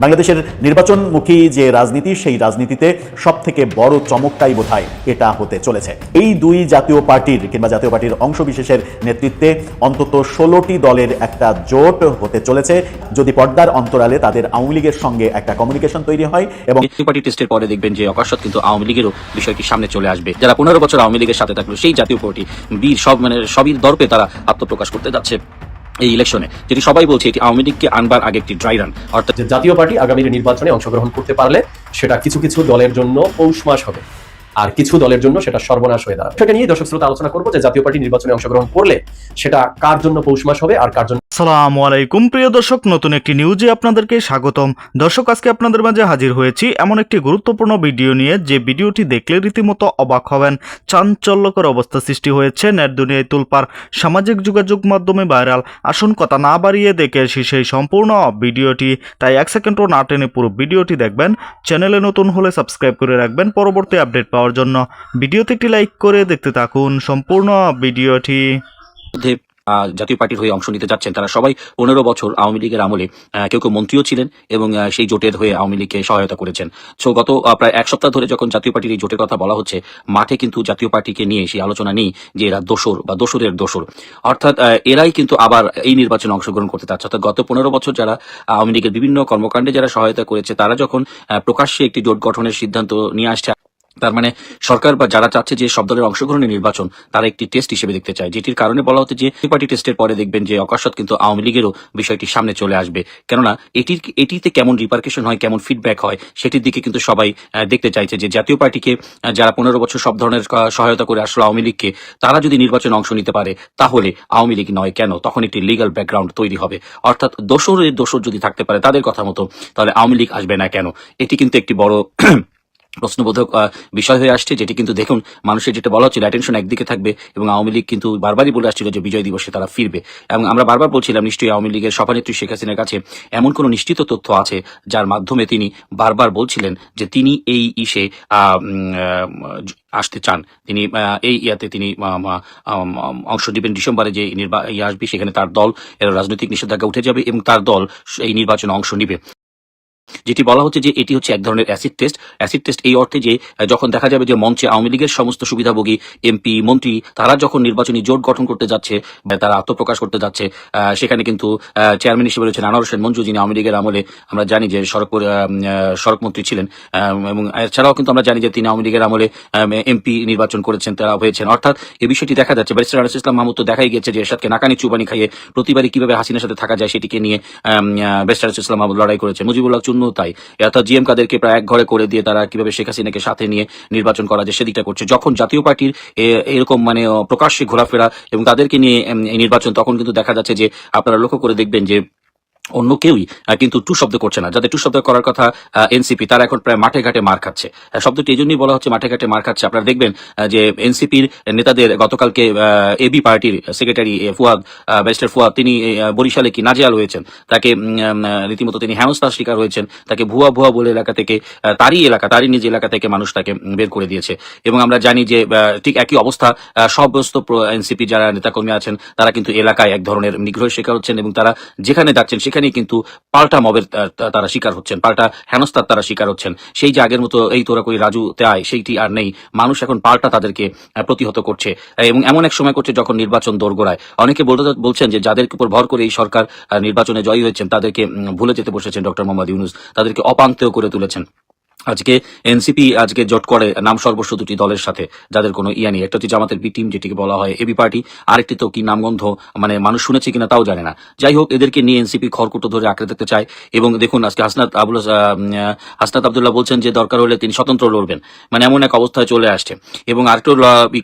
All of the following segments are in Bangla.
বাংলাদেশের নির্বাচনমুখী যে রাজনীতি, সেই রাজনীতিতে সবথেকে বড় চমকটাই বোধহয় এটা হতে চলেছে। এই দুই জাতীয় পার্টির কিংবা জাতীয় পার্টির অংশবিশেষের নেতৃত্বে অন্তত 16টি দলের একটা জোট হতে চলেছে, যদি পর্দার অন্তরালে তাদের আওয়ামী লীগের সঙ্গে একটা কমিউনিকেশন তৈরি হয়। এবং জাতীয় পার্টি টেস্টের পরে দেখবেন যে অকস্মাৎ কিন্তু আওয়ামী লীগেরও বিষয়টি সামনে চলে আসবে। যারা 15 বছর আওয়ামী লীগের সাথে থাকলো, সেই জাতীয় পার্টি বীর সবই দর্পে তারা আত্মপ্রকাশ করতে যাচ্ছে এই ইলেকশনে, যেটি সবাই বলছে এটি আওয়ামী লীগকে আনবার আগে একটি ড্রাই রান। অর্থাৎ জাতীয় পার্টি আগামীর নির্বাচনে অংশগ্রহণ করতে পারলে সেটা কিছু কিছু দলের জন্য পৌষ মাস হবে, আর কিছু দলের জন্য সেটা সর্বনাশ হয়ে দাঁড়াবে। সেটা নিয়ে দর্শক শ্রোতা আলোচনা করবো যে জাতীয় পার্টি নির্বাচনে অংশগ্রহণ করলে সেটা কার জন্য পৌষ মাস হবে আর কার জন্য। আসসালামু আলাইকুম প্রিয় দর্শক, নতুন একটি নিউজে আপনাদেরকে স্বাগতম। দর্শক, আজকে আপনাদের মাঝে হাজির হয়েছি এমন একটি গুরুত্বপূর্ণ ভিডিও নিয়ে, যে ভিডিওটি দেখলে রীতিমতো অবাক হবেন। চাঞ্চল্যকর অবস্থা সৃষ্টি হয়েছে, নেট দুনিয়ায় তুলপার, সামাজিক যোগাযোগ মাধ্যমে ভাইরাল। আসুন কথা না বাড়িয়ে দেখে আসি সেই সম্পূর্ণ ভিডিওটি। তাই 1 সেকেন্ডও না টেনে পুরো ভিডিওটি দেখবেন। চ্যানেলে নতুন হলে সাবস্ক্রাইব করে রাখবেন পরবর্তী আপডেট পাওয়ার জন্য। ভিডিওতে একটি লাইক করে দেখতে থাকুন সম্পূর্ণ ভিডিওটি। জাতীয় পার্টির হয়ে অংশ নিতে যাচ্ছেন তারা সবাই 15 বছর আওয়ামী লীগের আমলে কেউ কেউ মন্ত্রীও ছিলেন এবং সেই জোটের হয়ে আওয়ামী লীগকে সহায়তা করেছেন। সো গত প্রায় এক সপ্তাহ ধরে যখন জাতীয় পার্টির এই জোটের কথা বলা হচ্ছে, মাঠে কিন্তু জাতীয় পার্টিকে নিয়ে সেই আলোচনা নেই যে এরা দোসর বা দোসরের দোসর, অর্থাৎ এরাই কিন্তু আবার এই নির্বাচনে অংশগ্রহণ করতে চাচ্ছে। অর্থাৎ গত 15 বছর যারা আওয়ামী লীগের বিভিন্ন কর্মকাণ্ডে যারা সহায়তা করেছে, তারা যখন প্রকাশ্যে একটি জোট গঠনের সিদ্ধান্ত নিয়ে আসছে, তার মানে সরকার বা যারা চাচ্ছে যে সব দলের অংশগ্রহণের নির্বাচন তারা একটি টেস্ট হিসেবে দেখতে চায়, যেটির কারণে বলা হচ্ছে যে পার্টি টেস্টের পরে দেখবেন যে অকস্মাৎ কিন্তু আওয়ামী লীগেরও বিষয়টি সামনে চলে আসবে। কেননা এটিতে কেমন রিপারকেশন হয়, কেমন ফিডব্যাক হয়, সেটির দিকে কিন্তু সবাই দেখতে চাইছে। যে জাতীয় পার্টিকে যারা 15 বছর সব ধরনের সহায়তা করে আসলো আওয়ামী লীগকে, তারা যদি নির্বাচনে অংশ নিতে পারে, তাহলে আওয়ামী লীগ নয় কেন, তখন একটি লিগ্যাল ব্যাকগ্রাউন্ড তৈরি হবে। অর্থাৎ দোসর যদি থাকতে পারে তাদের কথা মতো, তাহলে আওয়ামী লীগ আসবে না কেন? এটি কিন্তু একটি বড় প্রশ্নবোধক বিষয় হয়ে আসছে, যেটি কিন্তু দেখুন মানুষের যেটা বলা হচ্ছিল অ্যাটেনশন একদিকে থাকবে, এবং আওয়ামী লীগ কিন্তু বারবারই বলে আসছিল যে বিজয় দিবসে তারা ফিরবে। এবং আমরা বারবার বলছিলাম নিশ্চয়ই আওয়ামী লীগের সভানেত্রী শেখ হাসিনার কাছে এমন কোনো নিশ্চিত তথ্য আছে যার মাধ্যমে তিনি বারবার বলছিলেন যে তিনি এই ইসে আসতে চান, তিনি এই ইয়াতে তিনি অংশ নেবেন। ডিসেম্বরে যে আসবে সেখানে তার দল এর রাজনৈতিক নিষেধাজ্ঞা উঠে যাবে এবং তার দল এই নির্বাচনে অংশ নেবে। যেটি বলা হচ্ছে যে এটি হচ্ছে এক ধরনের অ্যাসিড টেস্ট এই অর্থে যে যখন দেখা যাবে যে মঞ্চে আওয়ামী লীগের সমস্ত সুবিধাভোগী এমপি মন্ত্রী তারা যখন নির্বাচনী জোট গঠন করতে যাচ্ছে, তারা আত্মপ্রকাশ করতে যাচ্ছে, সেখানে কিন্তু চেয়ারম্যান হিসেবে রয়েছেন আনোয়ার হোসেন মঞ্জু, যিনি আওয়ামী লীগের আমলে আমরা জানি যে সড়ক মন্ত্রী ছিলেন, এবং এছাড়াও কিন্তু আমরা জানি যে তিনি আওয়ামী লীগের আমলে এমপি নির্বাচন করেছেন, তারা হয়েছেন। অর্থাৎ এই বিষয়টি দেখা যাচ্ছে। ব্যারিস্টার আনিসুল ইসলাম মাহমুদ তো দেখাই গেছে যে এরশাদকে নাকানি চুবানি খাইয়ে প্রতিবারই কিভাবে হাসিনার সাথে থাকা যায় সেটিকে নিয়ে ব্যারিস্টার আনিসুল ইসলাম মাহমুদ লড়াই করেছেন। মুজিবুল্লাহ চুন্নু তাই, অর্থাৎ জিএম কাদেরকে প্রায় এক ঘরে করে দিয়ে তারা কিভাবে শেখ হাসিনাকে সাথে নিয়ে নির্বাচন করা যায় সেদিকটা করছে। যখন জাতীয় পার্টির এরকম মানে প্রকাশ্যে ঘোরাফেরা এবং তাদেরকে নিয়ে এই নির্বাচন, তখন কিন্তু দেখা যাচ্ছে যে আপনারা লক্ষ্য করে দেখবেন যে অন্য কেউই কিন্তু টু শব্দ করছে না। যাদের টু শব্দ করার কথা এনসিপি, তারা এখন প্রায় মাঠে ঘাটে মার খাচ্ছে। শব্দটি এই জন্যই বলা হচ্ছে মাঠে ঘাটে মার খাচ্ছে। আপনারা দেখবেন যে এনসিপির নেতাদের গতকালকে এবি পার্টির সেক্রেটারি ব্যারিস্টার ফুয়াদ, তিনি বরিশালে কি নাজেহাল হয়েছেন, তাকে রীতিমতো তিনি হেনস্থার শিকার হয়েছেন, তাকে ভুয়া বলে এলাকা থেকে, তারই নিজ এলাকা থেকে মানুষ তাকে বের করে দিয়েছে। এবং আমরা জানি যে ঠিক একই অবস্থা সমস্ত এনসিপি যারা নেতাকর্মী আছেন, তারা কিন্তু এলাকায় এক ধরনের নিগ্রহের শিকার হচ্ছেন, এবং তারা যেখানে যাচ্ছেন সেখানেই কিন্তু পাল্টা মবের তারা শিকার হচ্ছেন, পাল্টা হেনস্থার তারা শিকার হচ্ছেন। সেই যে আগের মতো এই তোরা কই রাজু তাই, সেইটি আর নেই। মানুষ এখন পাল্টা তাদেরকে প্রতিহত করছে, এবং এমন এক সময় করছে যখন নির্বাচন দোরগোড়ায়। অনেকে বলছেন যে যাদের উপর ভর করে এই সরকার নির্বাচনে জয়ী হয়েছেন, তাদেরকে ভুলে যেতে বসেছেন ডক্টর মোহাম্মদ ইউনূস, তাদেরকে অপান্তেয় করে তুলেছেন। আজকে এনসিপি জোট করে নাম সর্বস্ব দুটি দলের সাথে, যাদের কোনো ইয়া নেই। একটা হচ্ছে জামাতের বি টিম, যেটিকে বলা হয় এবি পার্টি, আরেকটি তো কি নামগন্ধ, মানে মানুষ শুনেছে কিনা তাও জানে না। যাই হোক, এদেরকে নিয়ে এনসিপি খড়কুটো ধরে আঁকড়ে দেখতে চায়। এবং দেখুন আজকে হাসনাত আবদুল্লাহ বলছেন যে দরকার হলে তিনি স্বতন্ত্র লড়বেন, মানে এমন এক অবস্থায় চলে আসছে। এবং আরেকটু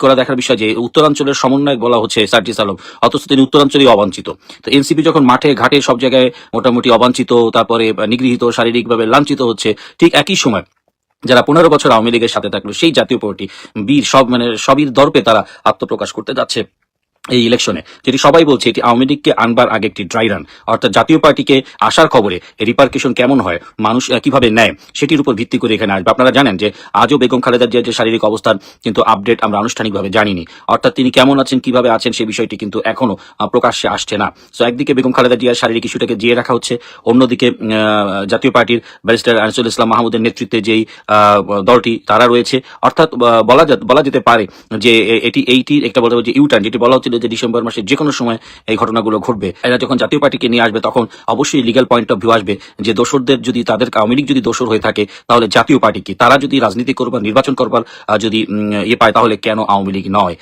করা দেখার বিষয় যে উত্তরাঞ্চলের সমন্বয়ক বলা হচ্ছে সার্জিস আলম, অথচ তিনি উত্তরাঞ্চলেই অবাঞ্ছিত। তো এনসিপি যখন মাঠে ঘাটে সব জায়গায় মোটামুটি অবাঞ্ছিত, তারপরে নিগৃহীত, শারীরিকভাবে লাঞ্ছিত হচ্ছে, ঠিক একই সময় যারা 15 বছর আওয়ামী লীগের সাথে থাকলো, সেই জাতীয় পার্টি বীর সবই দর্পে তারা আত্মপ্রকাশ করতে যাচ্ছে এই ইলেকশনে, যেটি সবাই বলছে এটি আওয়ামী লীগকে আনবার আগে একটি ড্রাই রান, অর্থাৎ জাতীয় পার্টিকে আসার খবরে রিপার্কেশন কেমন হয়, মানুষ কিভাবে নেয়, সেটির উপর ভিত্তি করে এখানে আসবে। আপনারা জানেন যে আজও বেগম খালেদা জিয়ার যে শারীরিক অবস্থান কিন্তু আপডেট আমরা আনুষ্ঠানিকভাবে জানিনি, অর্থাৎ তিনি কেমন আছেন কিভাবে আছেন সেই বিষয়টি কিন্তু এখনো প্রকাশ্যে আসছে না। সো একদিকে বেগম খালেদা জিয়ার শারীরিক ইস্যুটাকে জিয়ে রাখা হচ্ছে, অন্যদিকে জাতীয় পার্টির ব্যারিস্টার আনিসুল ইসলাম মাহমুদের নেতৃত্বে যেই দলটি তারা রয়েছে, অর্থাৎ বলা যেতে পারে যে এইটির একটা বলতে হবে যে ইউটার্ন, যেটি বলা হচ্ছিল যে ডিসেম্বর মাসে যে কোনো সময় এই ঘটনাগুলো ঘটবে। এরা যখন জাতীয় পার্টিকে নিয়ে আসবে তখন অবশ্যই লিগ্যাল পয়েন্ট অফ ভিউ আসবে যে দোসরদের যদি তাদের আওয়ামী লীগ যদি দোসর হয়ে থাকে তাহলে জাতীয় পার্টি কি, তারা যদি রাজনীতি করবার নির্বাচন করবার যদি পায় তাহলে কেন আওয়ামী লীগ নয়।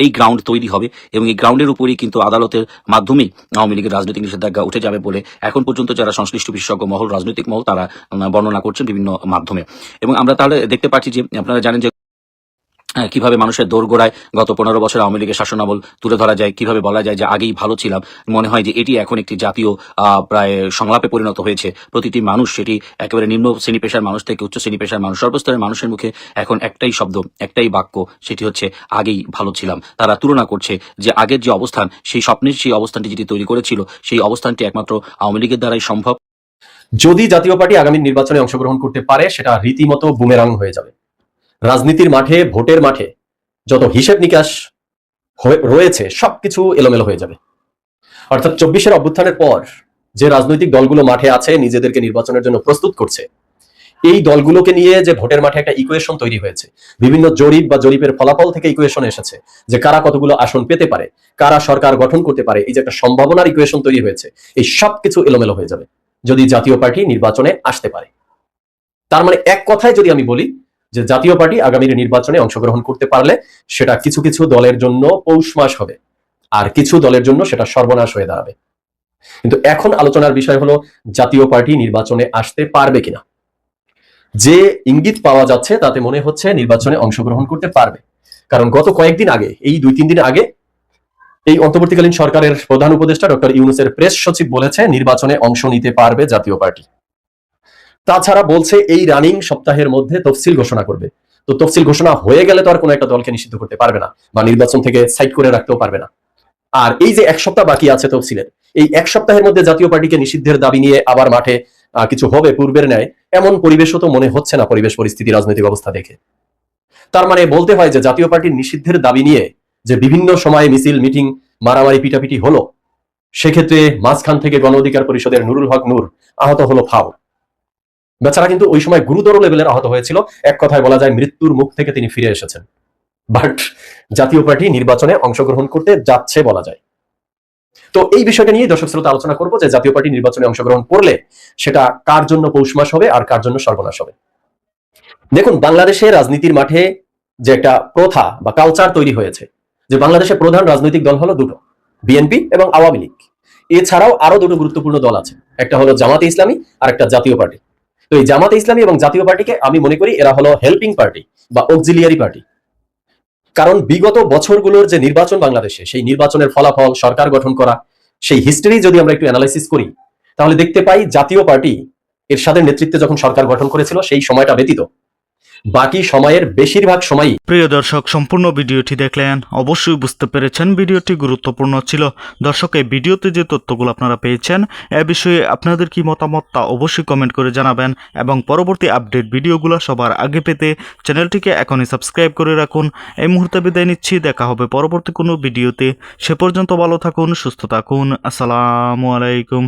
এই গ্রাউন্ড তৈরি হবে এবং এই গ্রাউন্ডের উপরেই কিন্তু আদালতের মাধ্যমেই আওয়ামী লীগের রাজনৈতিক নিষেধাজ্ঞা উঠে যাবে বলে এখন পর্যন্ত যারা সংশ্লিষ্ট বিশেষজ্ঞ মহল, রাজনৈতিক মহল, তারা বর্ণনা করছেন বিভিন্ন মাধ্যমে। এবং আমরা তাহলে দেখতে পাচ্ছি যে আপনারা জানেন যে কিভাবে মানুষের দোরগোড়ায় গত 15 বছর আওয়ামী লীগের শাসনামল তুলে ধরা যায়, কিভাবে বলা যায় যে আগেই ভালো ছিলাম। মনে হয় যে এটি এখন একটি জাতীয় প্রায় সংলাপে পরিণত হয়েছে। প্রতিটি মানুষ, সেটি একেবারে নিম্ন শ্রেণী পেশার মানুষ থেকে উচ্চ শ্রেণী পেশার মানুষ, সর্বস্তরের মানুষের মুখে এখন একটাই শব্দ, একটাই বাক্য, সেটি হচ্ছে আগেই ভালো ছিলাম। তারা তুলনা করছে যে আগের যে অবস্থান, সেই স্বপ্নের সেই অবস্থানটি যেটি তৈরি করেছিল, সেই অবস্থানটি একমাত্র আওয়ামী লীগের দ্বারাই সম্ভব। যদি জাতীয় পার্টি আগামী নির্বাচনে অংশগ্রহণ করতে পারে সেটা রীতিমতো বুমেরাং হয়ে যাবে। রাজনীতির মাঠে, ভোটের মাঠে যত হিসেব নিকাশ রয়েছে সবকিছু এলোমেলো হয়ে যাবে। অর্থাৎ 24-এর অভ্যুত্থানের পর যে রাজনৈতিক দলগুলো মাঠে আছে, নিজেদেরকে নির্বাচনের জন্য প্রস্তুত করছে, এই দলগুলোকে নিয়ে যে ভোটের মাঠে একটা ইকুয়েশন তৈরি হয়েছে, বিভিন্ন জরিপ বা জরিপের ফলাফল থেকে ইকুয়েশন এসেছে যে কারা কতগুলো আসন পেতে পারে, কারা সরকার গঠন করতে পারে, এই যে একটা সম্ভাবনার ইকুয়েশন তৈরি হয়েছে, এই সবকিছু এলোমেলো হয়ে যাবে যদি জাতীয় পার্টি নির্বাচনে আসতে পারে। তার মানে এক কথায় যদি আমি বলি যে জাতীয় পার্টি আগামীর নির্বাচনে অংশগ্রহণ করতে পারলে সেটা কিছু কিছু দলের জন্য পৌষ মাস হবে, আর কিছু দলের জন্য সেটা সর্বনাশ হয়ে দাঁড়াবে। কিন্তু এখন আলোচনার বিষয় হলো জাতীয় পার্টি নির্বাচনে আসতে পারবে কিনা। যে ইঙ্গিত পাওয়া যাচ্ছে তাতে মনে হচ্ছে নির্বাচনে অংশগ্রহণ করতে পারবে, কারণ গত কয়েকদিন আগে, এই 2-3 দিন আগে, এই অন্তর্বর্তীকালীন সরকারের প্রধান উপদেষ্টা ডক্টর ইউনূসের প্রেস সচিব বলেছে নির্বাচনে অংশ নিতে পারবে জাতীয় পার্টি। তাছাড়া বলছে এই রানিং সপ্তাহের মধ্যে তফসিল ঘোষণা করবে। তো তফসিল ঘোষণা হয়ে গেলে তো আর কোনো একটা দলকে নিষিদ্ধ করতে পারবে না বা নির্বাচন থেকে সাইড করে রাখতেও পারবে না। আর এই যে 1 সপ্তাহ বাকি আছে তফসিলের, এই 1 সপ্তাহের মধ্যে জাতীয় পার্টিকে নিষিদ্ধের দাবি নিয়ে আবার মাঠে কিছু হবে পূর্বের ন্যায়, এমন পরিবেশও তো মনে হচ্ছে না পরিবেশ পরিস্থিতি, রাজনৈতিক অবস্থা দেখে। তার মানে বলতে হয় যে জাতীয় পার্টির নিষিদ্ধের দাবি নিয়ে যে বিভিন্ন সময়ে মিছিল, মিটিং, মারামারি, পিটাপিটি হলো, সেক্ষেত্রে মাঝখান থেকে গণ অধিকার পরিষদের নুরুল হক নূর আহত হলো ফাও। বেচারা কিন্তু ওই সময় গুরুতর লেভেলের আহত হয়েছিল, এক কথায় বলা যায় মৃত্যুর মুখ থেকে তিনি ফিরে এসেছেন। বাট জাতীয় পার্টি নির্বাচনে অংশগ্রহণ করতে যাচ্ছে বলা যায়। তো এই বিষয়টা নিয়ে দর্শক শ্রোতা আলোচনা করবো যে জাতীয় পার্টি নির্বাচনে অংশগ্রহণ করলে সেটা কার জন্য পৌষ মাস হবে আর কার জন্য সর্বনাশ হবে। দেখুন, বাংলাদেশে রাজনীতির মাঠে যে একটা প্রথা বা কালচার তৈরি হয়েছে যে বাংলাদেশে প্রধান রাজনৈতিক দল হলো দুটো, বিএনপি এবং আওয়ামী লীগ। এছাড়াও আরো দুটো গুরুত্বপূর্ণ দল আছে, একটা হলো জামাতে ইসলামী আর একটা জাতীয় পার্টি। তো এই জামাতে ইসলামী এবং জাতীয় পার্টিকে আমি মনে করি এরা হলো হেল্পিং পার্টি বা অক্সিলিয়ারি পার্টি। কারণ বিগত বছরগুলোর যে নির্বাচন বাংলাদেশে, সেই নির্বাচনের ফলাফল, সরকার গঠন করা, সেই হিস্ট্রি যদি আমরা একটু অ্যানালাইসিস করি তাহলে দেখতে পাই জাতীয় পার্টি এরশাদের নেতৃত্বে যখন সরকার গঠন করেছিল সেই সময়টা ব্যতীত বাকি সময়ের বেশিরভাগ সময়ই। প্রিয় দর্শক, সম্পূর্ণ ভিডিওটি দেখলেন, অবশ্যই বুঝতে পেরেছেন ভিডিওটি গুরুত্বপূর্ণ ছিল। দর্শক, এই ভিডিওতে যে তথ্যগুলো আপনারা পেয়েছেন এ বিষয়ে আপনাদের কি মতামত তা অবশ্যই কমেন্ট করে জানাবেন এবং পরবর্তী আপডেট ভিডিওগুলো সবার আগে পেতে চ্যানেলটিকে এখনই সাবস্ক্রাইব করে রাখুন। এই মুহূর্তে বিদায় নিচ্ছি, দেখা হবে পরবর্তী কোনো ভিডিওতে। সে পর্যন্ত ভালো থাকুন, সুস্থ থাকুন। আসসালামু আলাইকুম।